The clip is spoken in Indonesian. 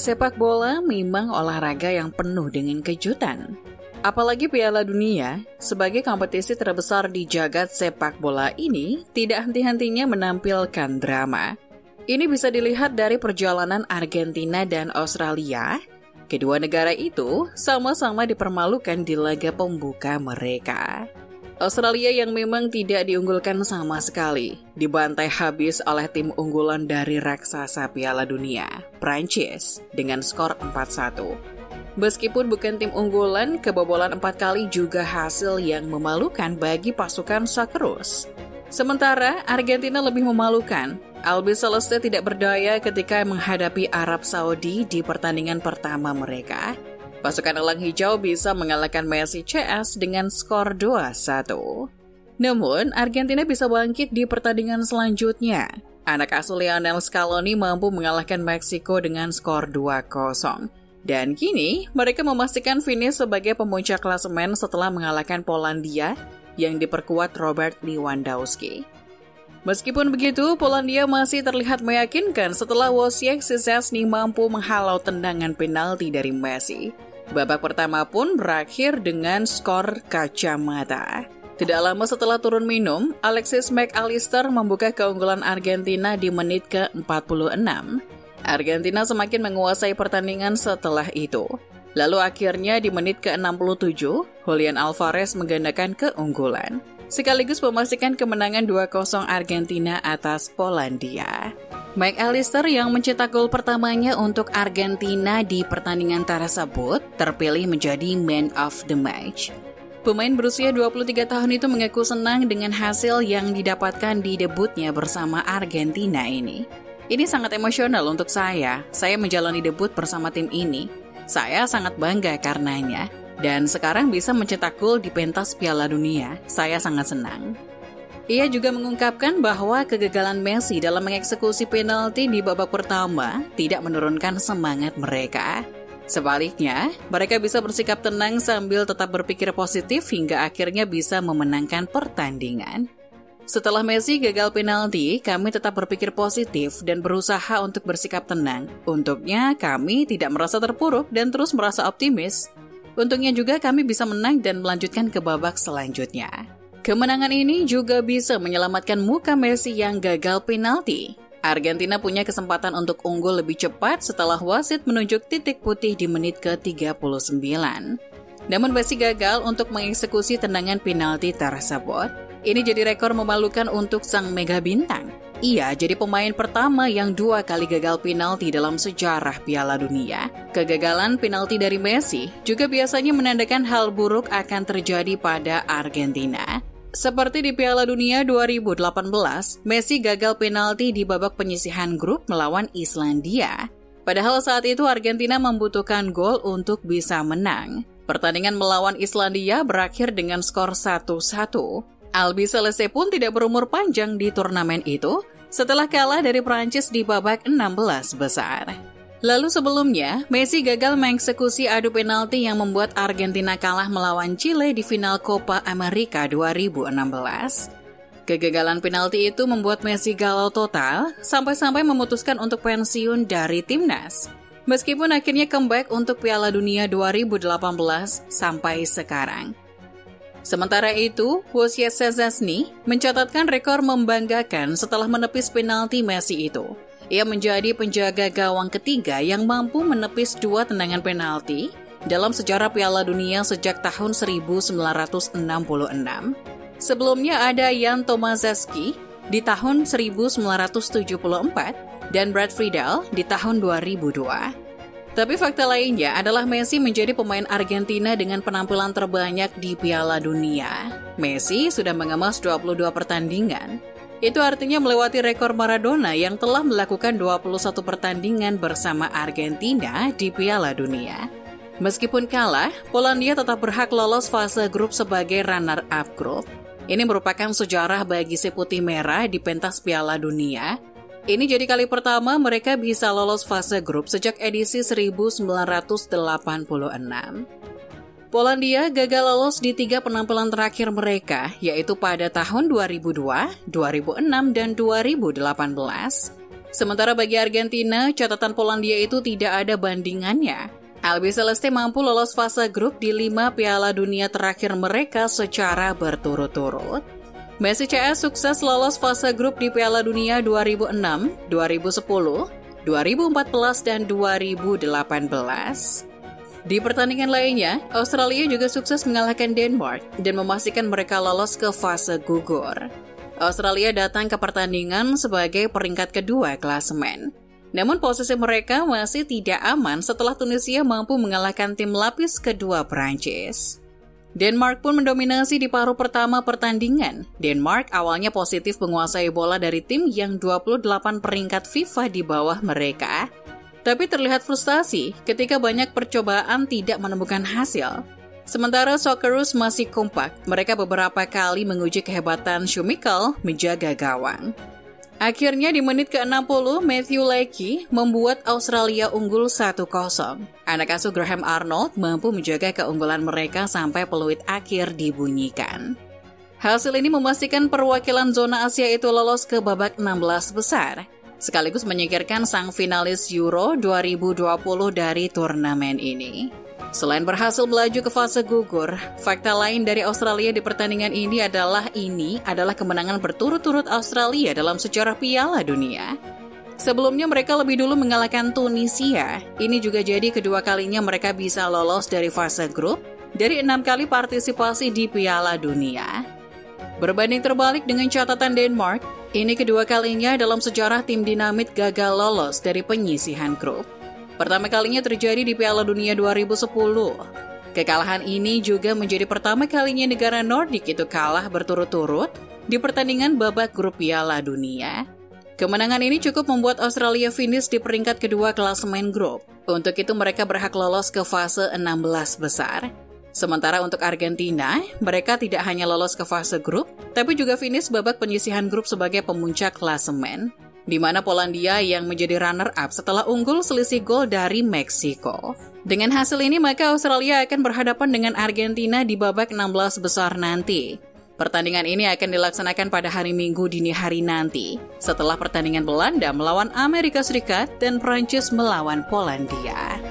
Sepak bola memang olahraga yang penuh dengan kejutan. Apalagi Piala Dunia, sebagai kompetisi terbesar di jagat sepak bola ini, tidak henti-hentinya menampilkan drama. Ini bisa dilihat dari perjalanan Argentina dan Australia. Kedua negara itu sama-sama dipermalukan di laga pembuka mereka. Australia yang memang tidak diunggulkan sama sekali, dibantai habis oleh tim unggulan dari raksasa Piala Dunia, Prancis, dengan skor 4-1. Meskipun bukan tim unggulan, kebobolan 4 kali juga hasil yang memalukan bagi pasukan Socceroos. Sementara Argentina lebih memalukan. Albi Celeste tidak berdaya ketika menghadapi Arab Saudi di pertandingan pertama mereka. Pasukan Elang Hijau bisa mengalahkan Messi CS dengan skor 2-1. Namun, Argentina bisa bangkit di pertandingan selanjutnya. Anak asuh Lionel Scaloni mampu mengalahkan Meksiko dengan skor 2-0. Dan kini, mereka memastikan finish sebagai pemuncak klasemen setelah mengalahkan Polandia yang diperkuat Robert Lewandowski. Meskipun begitu, Polandia masih terlihat meyakinkan setelah Wojciech Szczesny mampu menghalau tendangan penalti dari Messi. Babak pertama pun berakhir dengan skor kacamata. Tidak lama setelah turun minum, Alexis Mac Allister membuka keunggulan Argentina di menit ke-46. Argentina semakin menguasai pertandingan setelah itu. Lalu akhirnya di menit ke-67, Julian Alvarez menggandakan keunggulan, sekaligus memastikan kemenangan 2-0 Argentina atas Polandia. Mac Allister yang mencetak gol pertamanya untuk Argentina di pertandingan tersebut terpilih menjadi Man of the Match. Pemain berusia 23 tahun itu mengaku senang dengan hasil yang didapatkan di debutnya bersama Argentina ini. Ini sangat emosional untuk saya menjalani debut bersama tim ini. Saya sangat bangga karenanya. Dan sekarang bisa mencetak gol di pentas Piala Dunia, saya sangat senang. Ia juga mengungkapkan bahwa kegagalan Messi dalam mengeksekusi penalti di babak pertama tidak menurunkan semangat mereka. Sebaliknya, mereka bisa bersikap tenang sambil tetap berpikir positif hingga akhirnya bisa memenangkan pertandingan. Setelah Messi gagal penalti, kami tetap berpikir positif dan berusaha untuk bersikap tenang. Untuknya, kami tidak merasa terpuruk dan terus merasa optimis. Untungnya juga kami bisa menang dan melanjutkan ke babak selanjutnya. Kemenangan ini juga bisa menyelamatkan muka Messi yang gagal penalti. Argentina punya kesempatan untuk unggul lebih cepat setelah wasit menunjuk titik putih di menit ke-39. Namun Messi gagal untuk mengeksekusi tendangan penalti tersebut. Ini jadi rekor memalukan untuk sang mega bintang. Ia jadi pemain pertama yang 2 kali gagal penalti dalam sejarah Piala Dunia. Kegagalan penalti dari Messi juga biasanya menandakan hal buruk akan terjadi pada Argentina. Seperti di Piala Dunia 2018, Messi gagal penalti di babak penyisihan grup melawan Islandia. Padahal saat itu Argentina membutuhkan gol untuk bisa menang. Pertandingan melawan Islandia berakhir dengan skor 1-1. Albi Celeste pun tidak berumur panjang di turnamen itu setelah kalah dari Prancis di babak 16 besar. Lalu sebelumnya, Messi gagal mengeksekusi adu penalti yang membuat Argentina kalah melawan Chile di final Copa America 2016. Kegagalan penalti itu membuat Messi galau total, sampai-sampai memutuskan untuk pensiun dari timnas. Meskipun akhirnya comeback untuk Piala Dunia 2018 sampai sekarang. Sementara itu, Wojciech Szczesny mencatatkan rekor membanggakan setelah menepis penalti Messi itu. Ia menjadi penjaga gawang ketiga yang mampu menepis 2 tendangan penalti dalam sejarah Piala Dunia sejak tahun 1966. Sebelumnya ada Jan Tomaszewski di tahun 1974 dan Brad Friedel di tahun 2002. Tapi fakta lainnya adalah Messi menjadi pemain Argentina dengan penampilan terbanyak di Piala Dunia. Messi sudah mengemas 22 pertandingan. Itu artinya melewati rekor Maradona yang telah melakukan 21 pertandingan bersama Argentina di Piala Dunia. Meskipun kalah, Polandia tetap berhak lolos fase grup sebagai runner-up grup. Ini merupakan sejarah bagi si putih merah di pentas Piala Dunia. Ini jadi kali pertama mereka bisa lolos fase grup sejak edisi 1986. Polandia gagal lolos di 3 penampilan terakhir mereka, yaitu pada tahun 2002, 2006, dan 2018. Sementara bagi Argentina, catatan Polandia itu tidak ada bandingannya. Albiceleste mampu lolos fase grup di 5 Piala Dunia terakhir mereka secara berturut-turut. Messi CS sukses lolos fase grup di Piala Dunia 2006, 2010, 2014, dan 2018. Di pertandingan lainnya, Australia juga sukses mengalahkan Denmark dan memastikan mereka lolos ke fase gugur. Australia datang ke pertandingan sebagai peringkat kedua klasemen. Namun posisi mereka masih tidak aman setelah Tunisia mampu mengalahkan tim lapis kedua Prancis. Denmark pun mendominasi di paruh pertama pertandingan. Denmark awalnya positif menguasai bola dari tim yang 28 peringkat FIFA di bawah mereka. Tapi terlihat frustasi ketika banyak percobaan tidak menemukan hasil. Sementara Socceroos masih kompak, mereka beberapa kali menguji kehebatan Schmeichel menjaga gawang. Akhirnya di menit ke-60, Matthew Leckie membuat Australia unggul 1-0. Anak asuh Graham Arnold mampu menjaga keunggulan mereka sampai peluit akhir dibunyikan. Hasil ini memastikan perwakilan zona Asia itu lolos ke babak 16 besar, sekaligus menyingkirkan sang finalis Euro 2020 dari turnamen ini. Selain berhasil melaju ke fase gugur, fakta lain dari Australia di pertandingan ini adalah kemenangan berturut-turut Australia dalam sejarah Piala Dunia. Sebelumnya mereka lebih dulu mengalahkan Tunisia. Ini juga jadi kedua kalinya mereka bisa lolos dari fase grup dari 6 kali partisipasi di Piala Dunia. Berbanding terbalik dengan catatan Denmark, ini kedua kalinya dalam sejarah tim dinamit gagal lolos dari penyisihan grup. Pertama kalinya terjadi di Piala Dunia 2010. Kekalahan ini juga menjadi pertama kalinya negara Nordik itu kalah berturut-turut di pertandingan babak grup Piala Dunia. Kemenangan ini cukup membuat Australia finish di peringkat kedua klasemen grup. Untuk itu mereka berhak lolos ke fase 16 besar. Sementara untuk Argentina, mereka tidak hanya lolos ke fase grup, tapi juga finish babak penyisihan grup sebagai pemuncak klasemen, di mana Polandia yang menjadi runner-up setelah unggul selisih gol dari Meksiko. Dengan hasil ini, maka Australia akan berhadapan dengan Argentina di babak 16 besar nanti. Pertandingan ini akan dilaksanakan pada hari Minggu dini hari nanti, setelah pertandingan Belanda melawan Amerika Serikat dan Prancis melawan Polandia.